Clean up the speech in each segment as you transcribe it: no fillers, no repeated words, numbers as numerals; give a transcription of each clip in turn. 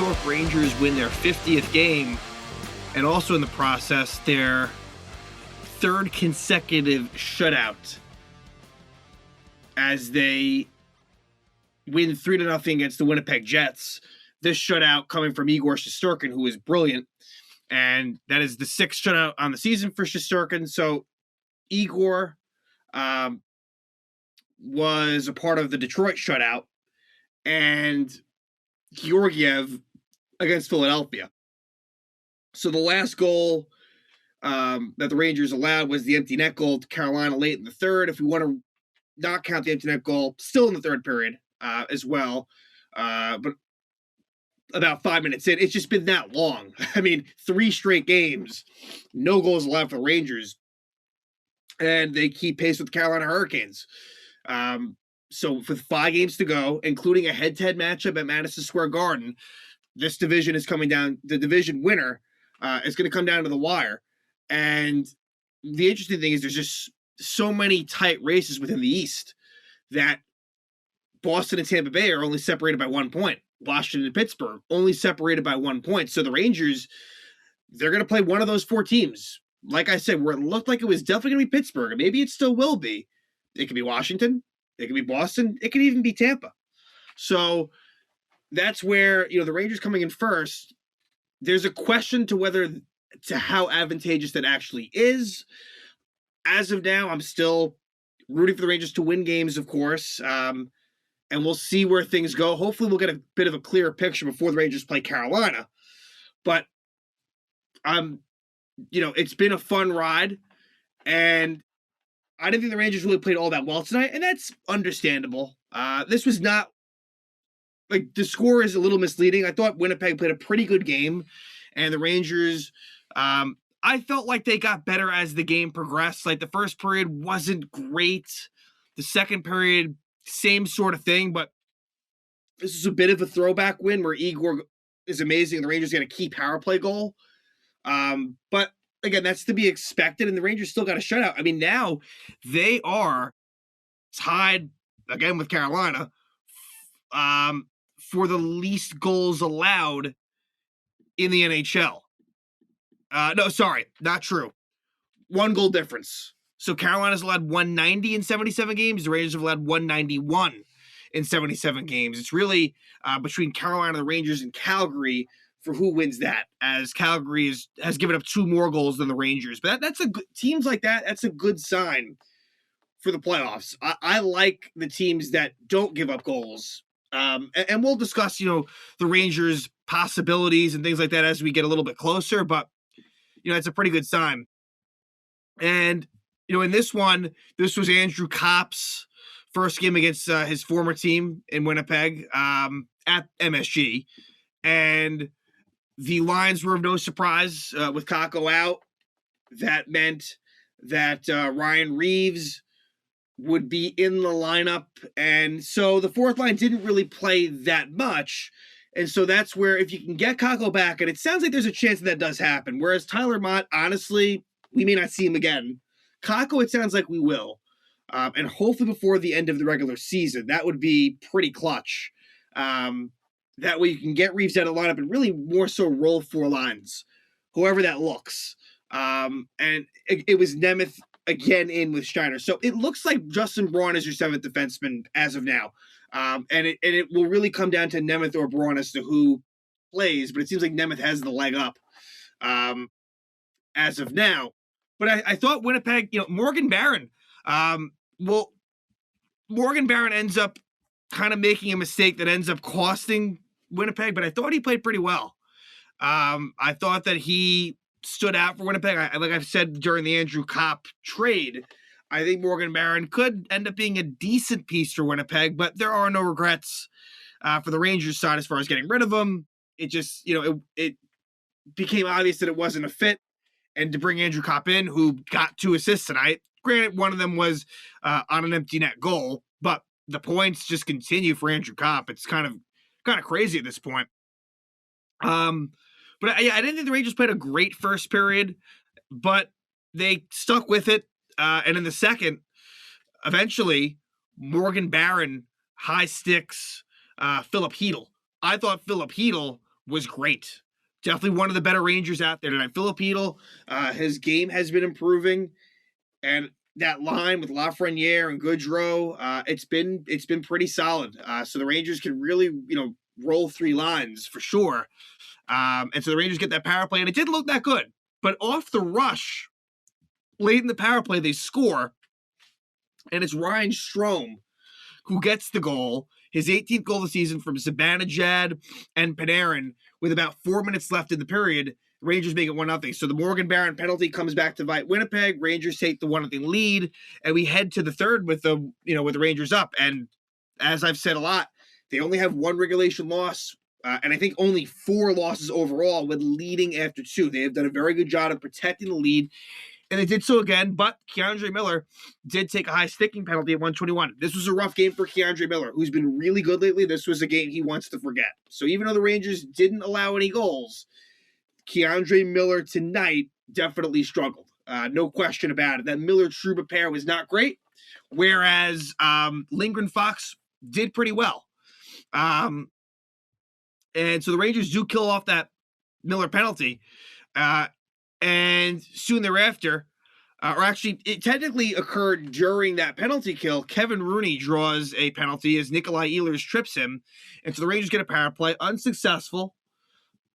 York Rangers win their 50th game, and also in the process, their third consecutive shutout as they win 3-0 against the Winnipeg Jets. This shutout coming from Igor Shesterkin, who is brilliant, and that is the 6th shutout on the season for Shesterkin. So Igor was a part of the Detroit shutout, and Georgiev against Philadelphia. So the last goal that the Rangers allowed was the empty net goal to Carolina late in the third. If we want to not count the empty net goal, still in the third period as well. But about 5 minutes in, it's just been that long. I mean, 3 straight games, no goals allowed for the Rangers. And they keep pace with the Carolina Hurricanes. So with 5 games to go, including a head-to-head matchup at Madison Square Garden, this division is coming down. The division winner is going to come down to the wire. And the interesting thing is there's just so many tight races within the East that Boston and Tampa Bay are only separated by 1 point. Washington and Pittsburgh only separated by 1 point. So the Rangers, they're going to play one of those 4 teams. Like I said, where it looked like it was definitely going to be Pittsburgh, and maybe it still will be. It could be Washington. It could be Boston. It could even be Tampa. So that's where, the Rangers coming in first, there's a question to how advantageous that actually is. As of now, I'm still rooting for the Rangers to win games, of course. And we'll see where things go. Hopefully we'll get a bit of a clearer picture before the Rangers play Carolina. But it's been a fun ride, and I didn't think the Rangers really played all that well tonight, and that's understandable. This was not, the score is a little misleading. I thought Winnipeg played a pretty good game, and the Rangers, I felt like they got better as the game progressed. Like, the first period wasn't great. The second period, same sort of thing, but this is a bit of a throwback win where Igor is amazing, and the Rangers get a key power play goal. But again, that's to be expected, and the Rangers still got a shutout. I mean, now they are tied again with Carolina for the least goals allowed in the NHL. No, sorry, not true. 1 goal difference. So Carolina's allowed 190 in 77 games. The Rangers have allowed 191 in 77 games. It's really between Carolina, the Rangers, and Calgary for who wins that, as Calgary has given up 2 more goals than the Rangers. But that's teams like that, that's a good sign for the playoffs. I like the teams that don't give up goals. And we'll discuss, the Rangers' possibilities and things like that as we get a little bit closer. But, it's a pretty good sign. And, in this one, this was Andrew Kopp's first game against his former team in Winnipeg at MSG. And the lines were of no surprise with Kakko out. That meant that Ryan Reeves would be in the lineup. And so the fourth line didn't really play that much. And so that's where, if you can get Kakko back, and it sounds like there's a chance that does happen. Whereas Tyler Mott, honestly, we may not see him again. Kakko, it sounds like we will. And hopefully before the end of the regular season. That would be pretty clutch. That way you can get Reeves out of the lineup and really more so roll 4 lines, however that looks. And it was Nemeth again in with Steiner. So it looks like Justin Braun is your 7th defenseman as of now. And it will really come down to Nemeth or Braun as to who plays, but it seems like Nemeth has the leg up as of now. But I thought Winnipeg, Morgan Barron, Morgan Barron ends up kind of making a mistake that ends up costing Winnipeg, but I thought he played pretty well. I thought that he stood out for Winnipeg. Like I've said during the Andrew Kopp trade, I think Morgan Barron could end up being a decent piece for Winnipeg, but there are no regrets for the Rangers side as far as getting rid of him. It just, it became obvious that it wasn't a fit. And to bring Andrew Kopp in, who got 2 assists tonight, granted, one of them was on an empty net goal, but the points just continue for Andrew Kopp. It's kind of crazy at this point. But I didn't think the Rangers played a great first period, but they stuck with it. And in the second, eventually, Morgan Barron high sticks Philip Hedl. I thought Philip Hedl was great. Definitely one of the better Rangers out there tonight. Filipino, his game has been improving, and that line with Lafreniere and Goudreau, it's been pretty solid. So the Rangers can really, roll three lines for sure. And so the Rangers get that power play, and it didn't look that good. But off the rush, late in the power play, they score, and it's Ryan Strome who gets the goal, his 18th goal of the season from Zibanejad and Panarin with about 4 minutes left in the period. Rangers make it 1-0. So the Morgan Barron penalty comes back to bite Winnipeg. Rangers take the 1-0 lead, and we head to the third with the Rangers up. And as I've said a lot, they only have one regulation loss, and I think only 4 losses overall, with leading after 2. They have done a very good job of protecting the lead, and they did so again, but Keandre Miller did take a high sticking penalty at 121. This was a rough game for Keandre Miller, who's been really good lately. This was a game he wants to forget. So even though the Rangers didn't allow any goals, Keandre Miller tonight definitely struggled. No question about it. That Miller-Trouba pair was not great, whereas Lindgren Fox did pretty well. And so the Rangers do kill off that Miller penalty. And soon thereafter, or actually, it technically occurred during that penalty kill. Kevin Rooney draws a penalty as Nikolai Ehlers trips him. And so the Rangers get a power play, unsuccessful.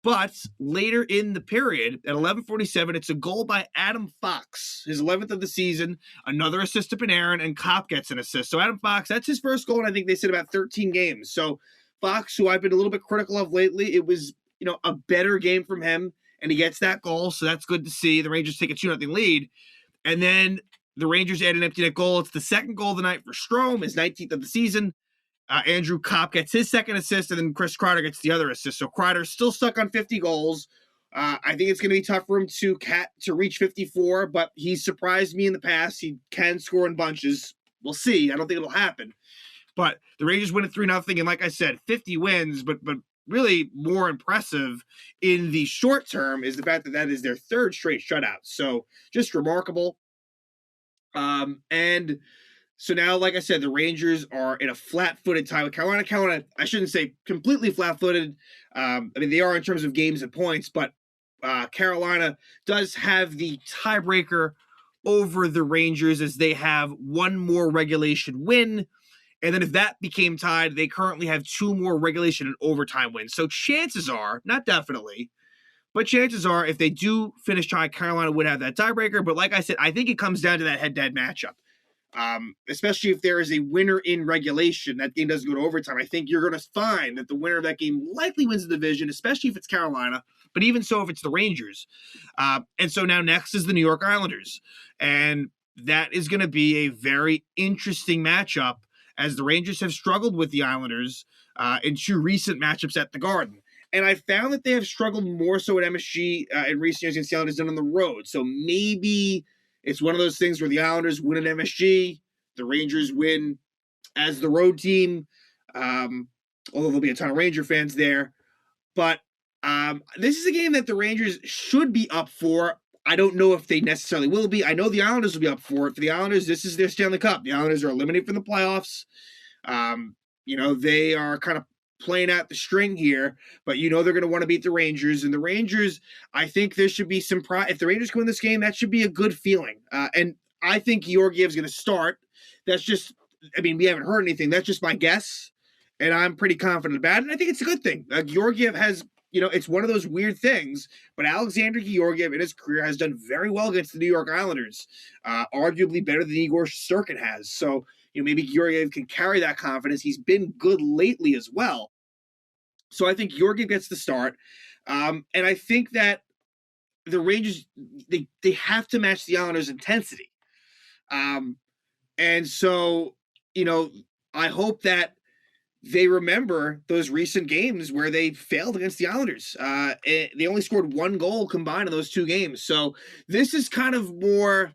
But later in the period, at 11:47, it's a goal by Adam Fox, his 11th of the season, another assist to Panarin, and Kopp gets an assist. So Adam Fox, that's his first goal, and I think they said about 13 games. So Fox, who I've been a little bit critical of lately, it was, a better game from him, and he gets that goal, so that's good to see. The Rangers take a 2-0 lead, and then the Rangers add an empty net goal. It's the second goal of the night for Strome, his 19th of the season. Andrew Kopp gets his second assist, and then Chris Kreider gets the other assist. So Kreider's still stuck on 50 goals. I think it's going to be tough for him to reach 54, but he's surprised me in the past. He can score in bunches. We'll see. I don't think it'll happen. But the Rangers win at 3-0, and like I said, 50 wins, but really more impressive in the short term is the fact that is their third straight shutout. So just remarkable. And so now, like I said, the Rangers are in a flat-footed tie with Carolina. Carolina, I shouldn't say completely flat-footed. They are in terms of games and points, but Carolina does have the tiebreaker over the Rangers as they have one more regulation win. And then if that became tied, they currently have 2 more regulation and overtime wins. So chances are, not definitely, but chances are if they do finish tied, Carolina would have that tiebreaker. But like I said, I think it comes down to that head-to-head matchup. Especially if there is a winner in regulation, that game doesn't go to overtime. I think you're going to find that the winner of that game likely wins the division, especially if it's Carolina, but even so if it's the Rangers. And so now next is the New York Islanders. And that is going to be a very interesting matchup as the Rangers have struggled with the Islanders in 2 recent matchups at the Garden. And I found that they have struggled more so at MSG in recent years against the Islanders than on the road. So maybe it's one of those things where the Islanders win at MSG, the Rangers win as the road team, although there'll be a ton of Ranger fans there. But this is a game that the Rangers should be up for. I don't know if they necessarily will be. I know the Islanders will be up for it. For the Islanders, this is their Stanley Cup. The Islanders are eliminated from the playoffs. They are kind of playing out the string here, but they're going to want to beat the Rangers. And the Rangers, I think there should be some pride. If the Rangers win this game, that should be a good feeling. And I think Georgiev's going to start. That's just, we haven't heard anything. That's just my guess. And I'm pretty confident about it. And I think it's a good thing. Georgiev has, it's one of those weird things, but Alexander Georgiev in his career has done very well against the New York Islanders, arguably better than Igor Shesterkin has. So, maybe Georgiev can carry that confidence. He's been good lately as well. So I think Georgiev gets the start. And I think that the Rangers, they have to match the Islanders' intensity. And so, I hope that they remember those recent games where they failed against the Islanders. They only scored 1 goal combined in those 2 games. So this is kind of more,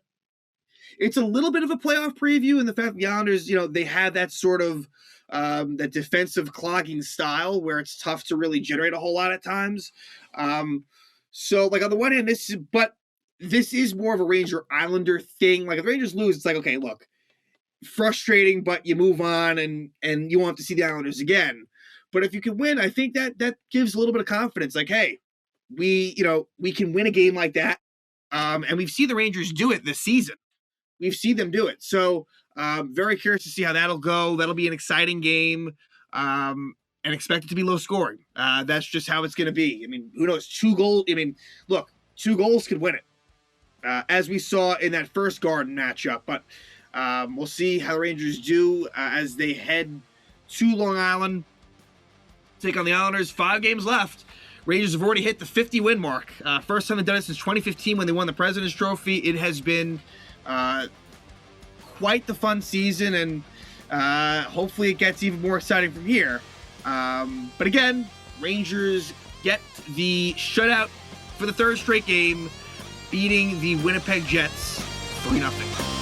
it's a little bit of a playoff preview in the fact that the Islanders, they have that sort of that defensive clogging style where it's tough to really generate a whole lot at times. So like on the one hand, this is more of a Ranger Islander thing. Like if the Rangers lose, it's like, okay, look, frustrating, but you move on and you won't have to see the Islanders again. But if you can win, I think that gives a little bit of confidence. Like, hey, we can win a game like that. And we've seen the Rangers do it this season. We've seen them do it. So very curious to see how that'll go. That'll be an exciting game. And expect it to be low scoring. That's just how it's going to be. I mean, who knows? 2 goals. I mean, look, 2 goals could win it, as we saw in that first Garden matchup. But we'll see how the Rangers do as they head to Long Island, take on the Islanders. 5 games left. Rangers have already hit the 50-win mark. First time they've done it since 2015 when they won the President's Trophy. It has been quite the fun season, and hopefully it gets even more exciting from here. But again, Rangers get the shutout for the 3rd straight game, beating the Winnipeg Jets 3-0.